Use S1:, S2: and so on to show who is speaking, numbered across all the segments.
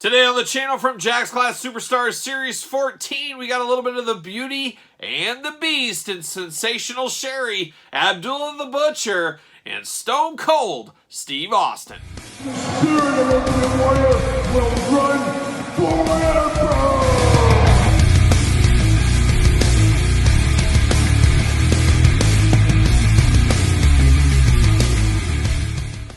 S1: Today on the channel from Jack's Class Superstars Series 14, we got a little bit of the beauty and the beast in Sensational Sherri, Abdullah the Butcher, and Stone Cold Steve Austin.
S2: The spirit of Ultimate Warrior will run forever!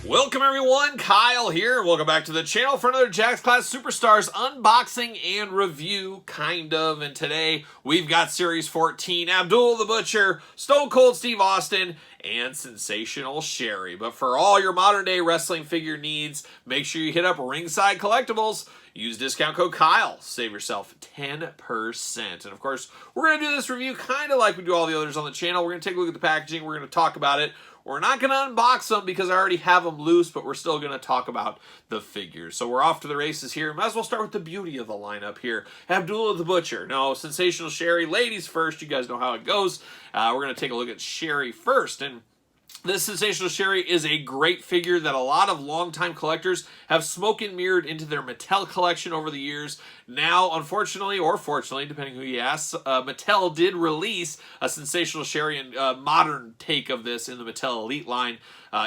S1: Welcome everyone, Kyle here. Welcome back to the channel for another Jack's Class Superstars unboxing and review, kind of. And today we've got Series 14, Abdullah the Butcher, Stone Cold Steve Austin, and Sensational Sherri. But for all your modern day wrestling figure needs, make sure you hit up Ringside Collectibles. Use discount code Kyle. Save yourself 10%. And of course, we're going to do this review kind of like we do all the others on the channel. We're going to take a look at the packaging. We're going to talk about it. We're not going to unbox them because I already have them loose, but we're still going to talk about the figures. So we're off to the races here. Might as well start with the beauty of the lineup here. Abdullah the Butcher. No, Sensational Sherri. Ladies first. You guys know how it goes. We're going to take a look at Sherri first. And this Sensational Sherri is a great figure that a lot of longtime collectors have smoke and mirrored into their Mattel collection over the years. Now, unfortunately, or fortunately, depending who you ask, Mattel did release a Sensational Sherri and modern take of this in the Mattel Elite line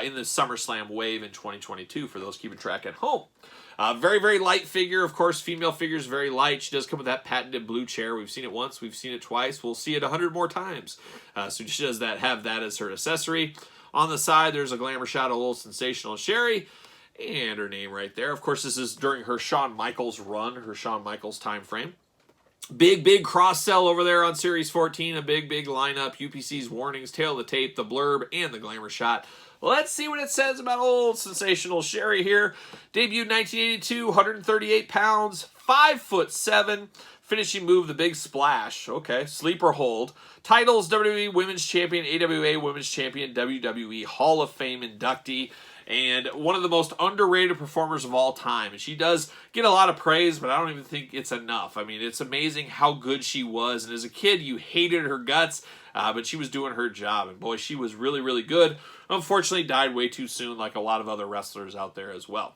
S1: in the SummerSlam wave in 2022, for those keeping track at home. Very, very light figure. Of course, female figure is very light. She does come with that patented blue chair. We've seen it once. We've seen it twice. We'll see it 100 more times. So she does have that as her accessory. On the side, there's a glamour shot of old Sensational Sherri, and her name right there. Of course, this is during her Shawn Michaels run, her Shawn Michaels time frame. Big cross-sell over there on Series 14. A big lineup. UPC's warnings, tail of the tape, the blurb, and the glamour shot. Let's see what it says about old Sensational Sherri here. Debuted 1982, 138 pounds, 5'7". Finishing move, the big splash. Okay, sleeper hold. Titles, WWE Women's Champion, AWA Women's Champion, WWE Hall of Fame inductee, and one of the most underrated performers of all time. And she does get a lot of praise, but I don't even think it's enough. I mean, it's amazing how good she was. And as a kid, you hated her guts, but she was doing her job. And boy, she was really good. Unfortunately, died way too soon, like a lot of other wrestlers out there as well.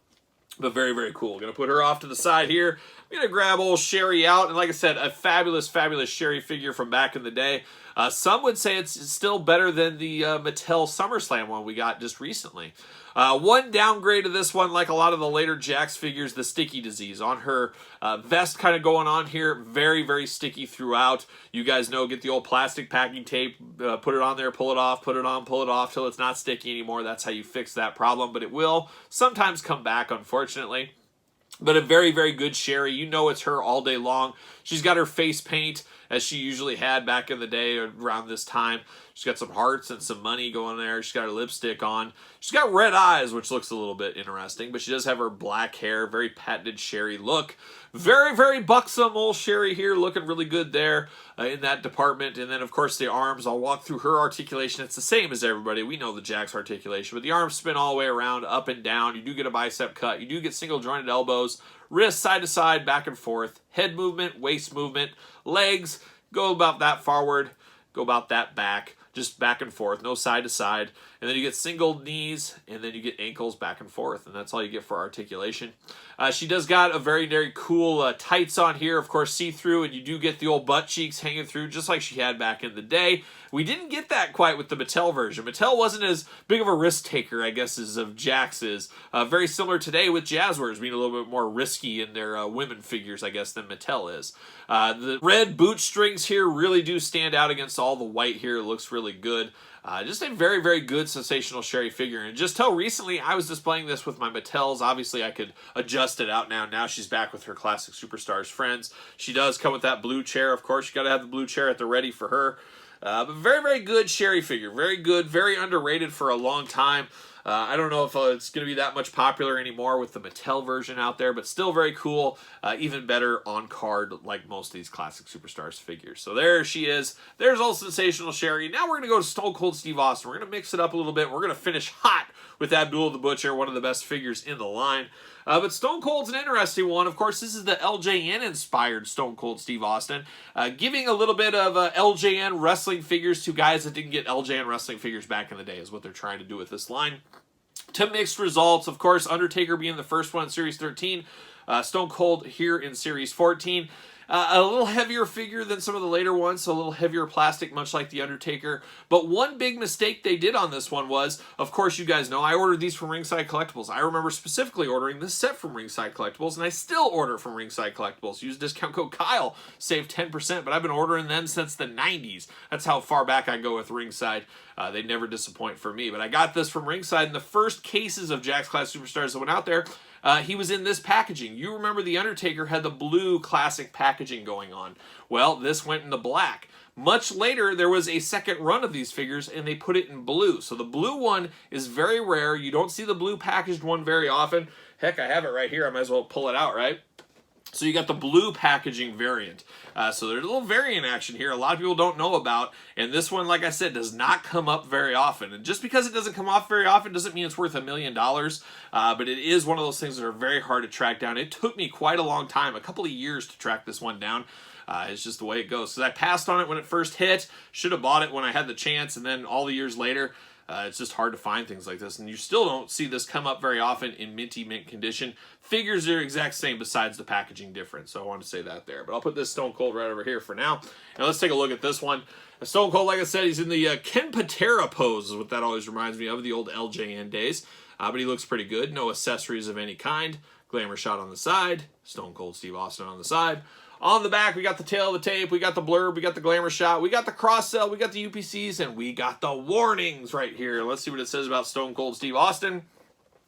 S1: But very cool. Going to put her off to the side here. I'm going to grab old Sherri out. And like I said, a fabulous Sherri figure from back in the day. Some would say it's still better than the Mattel SummerSlam one we got just recently. One downgrade of this one, like a lot of the later Jakks figures, the sticky disease. On her vest kind of going on here. Very sticky throughout. You guys know, get the old plastic packing tape, put it on there, pull it off, put it on, pull it off till it's not sticky anymore. That's how you fix that problem. But it will sometimes come back, unfortunately. But a very good Sherri. You know it's her all day long. She's got her face paint, as she usually had back in the day around this time. She's got some hearts and some money going there. She's got her lipstick on. She's got red eyes, which looks a little bit interesting. But she does have her black hair. Very patented Sherri look. Very buxom old Sherri here. Looking really good there in that department. And then, of course, the arms. I'll walk through her articulation. It's the same as everybody. We know the Jakks articulation. But the arms spin all the way around, up and down. You do get a bicep cut. You do get single jointed elbows. Wrists side to side, back and forth. Head movement, waist movement. Legs, go about that forward. Go about that back. Just back and forth, no side to side. And then you get single knees, and then you get ankles back and forth. And that's all you get for articulation. She does got a very cool tights on here. Of course, see-through, and you do get the old butt cheeks hanging through, just like she had back in the day. We didn't get that quite with the Mattel version. Mattel wasn't as big of a risk taker, I guess, as of Jakks is. Very similar today with Jazzwares being a little bit more risky in their women figures, I guess, than Mattel is. The red boot strings here really do stand out against all the white here. It looks really good. Just a very good Sensational Sherri figure. And just till recently, I was displaying this with my Mattels. Obviously, I could adjust it out now. Now she's back with her Classic Superstars friends. She does come with that blue chair, of course. You got to have the blue chair at the ready for her. But very good Sherri figure. Very good, very underrated for a long time. I don't know if it's going to be that much popular anymore with the Mattel version out there, but still very cool. Even better on card, like most of these Classic Superstars figures. So there she is. There's old Sensational Sherri. Now we're going to go to Stone Cold Steve Austin. We're going to mix it up a little bit. We're going to finish hot with Abdullah the Butcher, one of the best figures in the line. But Stone Cold's an interesting one. Of course, this is the LJN-inspired Stone Cold Steve Austin, giving a little bit of LJN wrestling figures to guys that didn't get LJN wrestling figures back in the day is what they're trying to do with this line. To mixed results, of course, Undertaker being the first one in Series 13, Stone Cold here in Series 14. A little heavier figure than some of the later ones, so a little heavier plastic, much like The Undertaker. But one big mistake they did on this one was, of course, you guys know, I ordered these from Ringside Collectibles. I remember specifically ordering this set from Ringside Collectibles, and I still order from Ringside Collectibles. Use discount code Kyle, save 10%, but I've been ordering them since the 90s. That's how far back I go with Ringside. They never disappoint for me. But I got this from Ringside, and the first cases of Jakks Class Superstars that went out there, he was in this packaging. You remember The Undertaker had the blue classic packaging going on. Well, this went into black. Much later, there was a second run of these figures, and they put it in blue. So the blue one is very rare. You don't see the blue packaged one very often. Heck, I have it right here. I might as well pull it out, right? So you got the blue packaging variant. So there's a little variant action here a lot of people don't know about. And this one, like I said, does not come up very often. And just because it doesn't come off very often doesn't mean it's worth $1 million. But it is one of those things that are very hard to track down. It took me quite a long time, a couple of years to track this one down. It's just the way it goes. So I passed on it when it first hit. Should have bought it when I had the chance. And then all the years later, it's just hard to find things like this. And you still don't see this come up very often in minty mint condition. Figures are exact same besides the packaging difference. So I wanted to say that there. But I'll put this Stone Cold right over here for now. And let's take a look at this one. Stone Cold, like I said, he's in the Ken Patera pose, is what that always reminds me of, the old LJN days. But he looks pretty good. No accessories of any kind. Glamour shot on the side. Stone Cold Steve Austin on the side. On the back, we got the tail of the tape, we got the blurb, we got the glamour shot, we got the cross-sell, we got the UPCs, and we got the warnings right here. Let's see what it says about Stone Cold Steve Austin.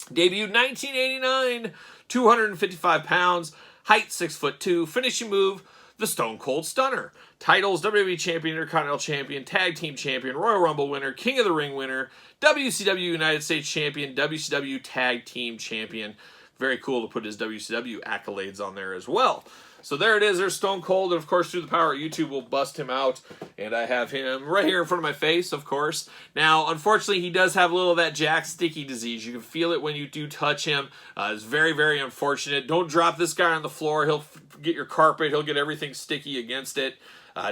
S1: Debuted 1989, 255 pounds, height 6'2", finishing move, the Stone Cold Stunner. Titles, WWE Champion, Intercontinental Champion, Tag Team Champion, Royal Rumble winner, King of the Ring winner, WCW United States Champion, WCW Tag Team Champion. Very cool to put his WCW accolades on there as well. So there it is, there's Stone Cold, and of course through the power of YouTube we'll bust him out, and I have him right here in front of my face, of course. Now, unfortunately, he does have a little of that Jack sticky disease. You can feel it when you do touch him. It's very, very unfortunate. Don't drop this guy on the floor. He'll get your carpet. He'll get everything sticky against it.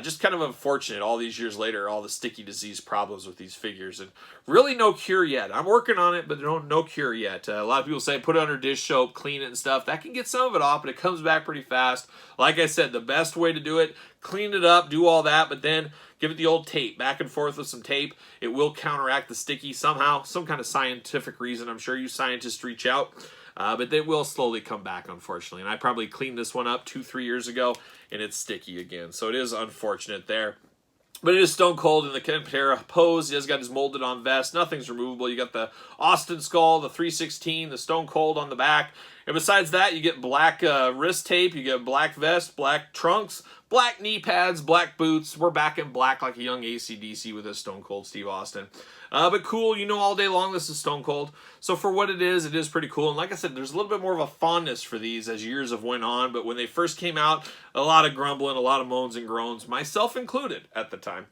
S1: Just kind of unfortunate all these years later, all the sticky disease problems with these figures. And really no cure yet. I'm working on it, but no cure yet. A lot of people say put it under dish soap, clean it and stuff. That can get some of it off, but it comes back pretty fast. Like I said, the best way to do it, clean it up, do all that, but then give it the old tape, back and forth with some tape. It will counteract the sticky somehow, some kind of scientific reason. I'm sure you scientists reach out. But they will slowly come back, unfortunately. And I probably cleaned this one up 2-3 years ago, and it's sticky again. So it is unfortunate there. But it is Stone Cold in the Ken Patera pose. He has got his molded on vest. Nothing's removable. You got the Austin skull, the 316, the Stone Cold on the back. And besides that, you get black wrist tape. You get black vest, black trunks, black knee pads, black boots. We're back in black like a young AC/DC with this Stone Cold Steve Austin. But cool, you know, all day long this is Stone Cold. So for what it is pretty cool. And like I said, there's a little bit more of a fondness for these as years have went on. But when they first came out, a lot of grumbling, a lot of moans and groans, myself included at the time.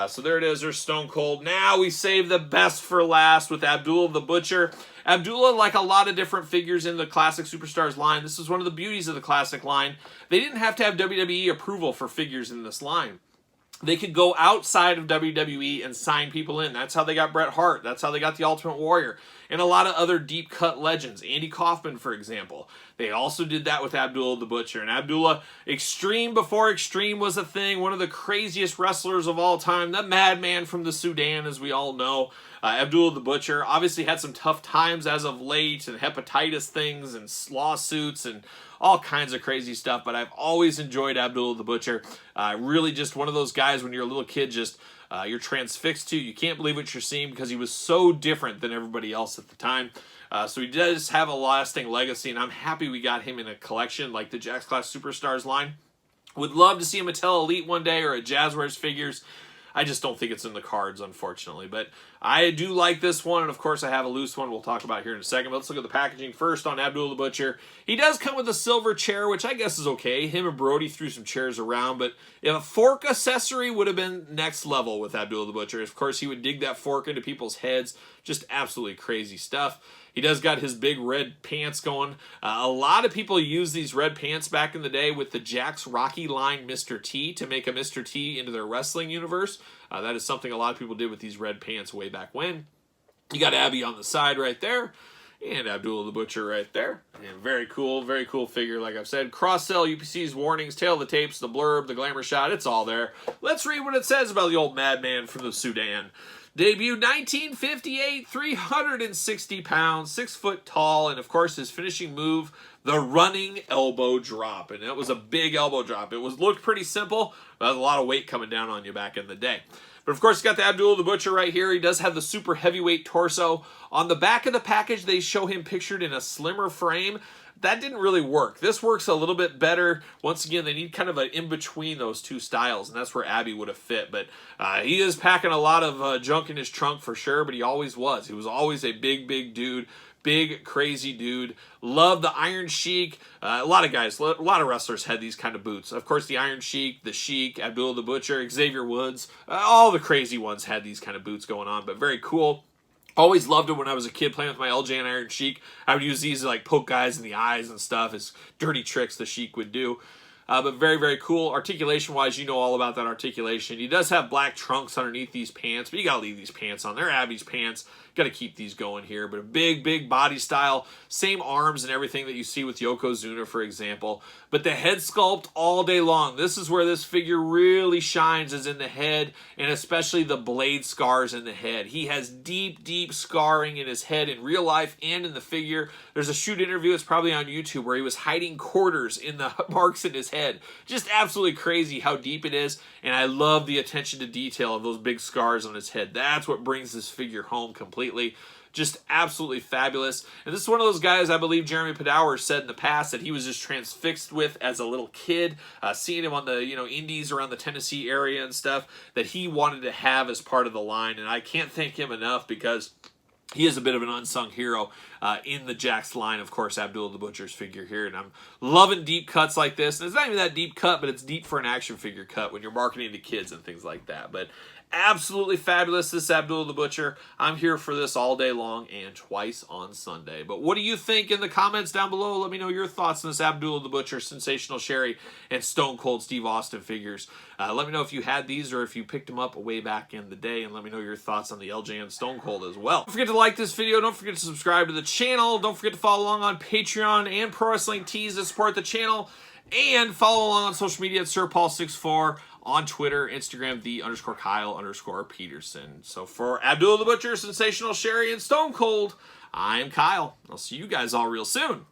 S1: So there it is, there's Stone Cold. Now we save the best for last with Abdullah the Butcher. Abdullah, like a lot of different figures in the Classic Superstars line, this is one of the beauties of the Classic line. They didn't have to have WWE approval for figures in this line. They could go outside of WWE and sign people in. That's how they got Bret Hart. That's how they got the Ultimate Warrior. And a lot of other deep-cut legends. Andy Kaufman, for example. They also did that with Abdullah the Butcher. And Abdullah, Extreme before Extreme was a thing. One of the craziest wrestlers of all time. The madman from the Sudan, as we all know. Abdullah the Butcher obviously had some tough times as of late. And hepatitis things and lawsuits and all kinds of crazy stuff, but I've always enjoyed Abdullah the Butcher. Really just one of those guys when you're a little kid, just you're transfixed to. You can't believe what you're seeing because he was so different than everybody else at the time. So he does have a lasting legacy, and I'm happy we got him in a collection like the Jakks Class Superstars line. Would love to see a Mattel Elite one day or a Jazzwares Figures. I just don't think it's in the cards, unfortunately. But I do like this one, and of course I have a loose one we'll talk about here in a second. But let's look at the packaging first on Abdullah the Butcher. He does come with a silver chair, which I guess is okay. Him and Brody threw some chairs around, but if a fork accessory would have been next level with Abdullah the Butcher. Of course, he would dig that fork into people's heads. Just absolutely crazy stuff. He does got his big red pants going. A lot of people used these red pants back in the day with the Jakks Rocky line Mr. T to make a Mr. T into their wrestling universe. That is something a lot of people did with these red pants way back when. You got Abby on the side right there. And Abdullah the Butcher right there. And very cool figure, like I've said. Cross-sell, UPC's warnings, tail of the tapes, the blurb, the glamour shot, it's all there. Let's read what it says about the old madman from the Sudan. Debut 1958, 360 pounds, 6 foot tall, and of course his finishing move, the running elbow drop. And it was a big elbow drop. It looked pretty simple, but had a lot of weight coming down on you back in the day. But of course, you got the Abdullah the Butcher right here. He does have the super heavyweight torso. On the back of the package, they show him pictured in a slimmer frame. That didn't really work. This works a little bit better. Once again, they need kind of an in-between those two styles, and that's where Abby would have fit. But he is packing a lot of junk in his trunk for sure, but he always was. He was always a big dude. Big, crazy dude. Loved the Iron Sheik. A lot of guys, a lot of wrestlers had these kind of boots. Of course, the Iron Sheik, the Sheik, Abdullah the Butcher, Xavier Woods. All the crazy ones had these kind of boots going on, but very cool. Always loved it when I was a kid playing with my LJ and Iron Sheik. I would use these to like poke guys in the eyes and stuff as dirty tricks the Sheik would do. But very cool. Articulation-wise, you know all about that articulation. He does have black trunks underneath these pants, but you got to leave these pants on. They're Abby's pants. Got to keep these going here. But a big body style. Same arms and everything that you see with Yokozuna, for example. But the head sculpt all day long. This is where this figure really shines, is in the head, and especially the blade scars in the head. He has deep scarring in his head in real life and in the figure. There's a shoot interview, it's probably on YouTube, where he was hiding quarters in the marks in his head. Just absolutely crazy how deep it is, and I love the attention to detail of those big scars on his head. That's what brings this figure home completely. Just absolutely fabulous. And this is one of those guys I believe Jeremy Padower said in the past that he was just transfixed with as a little kid, seeing him on the indies around the Tennessee area and stuff, that he wanted to have as part of the line. And I can't thank him enough, because he is a bit of an unsung hero in the Jakks line, of course, Abdullah the Butcher's figure here. And I'm loving deep cuts like this. And it's not even that deep cut, but it's deep for an action figure cut when you're marketing to kids and things like that. But absolutely fabulous, this Abdullah the Butcher. I'm here for this all day long and twice on Sunday. But what do you think in the comments down below? Let me know your thoughts on this Abdullah the Butcher, Sensational Sherri, and Stone Cold Steve Austin figures. Let me know if you had these or if you picked them up way back in the day, and let me know your thoughts on the LJ and Stone Cold as well. Don't forget to like this video. Don't forget to subscribe to the channel. Don't forget to follow along on Patreon and Pro Wrestling Tees to support the channel. And follow along on social media at SirPaul64 on Twitter, Instagram, _Kyle_Peterson. So for Abdullah the Butcher, Sensational Sherri, and Stone Cold, I'm Kyle. I'll see you guys all real soon.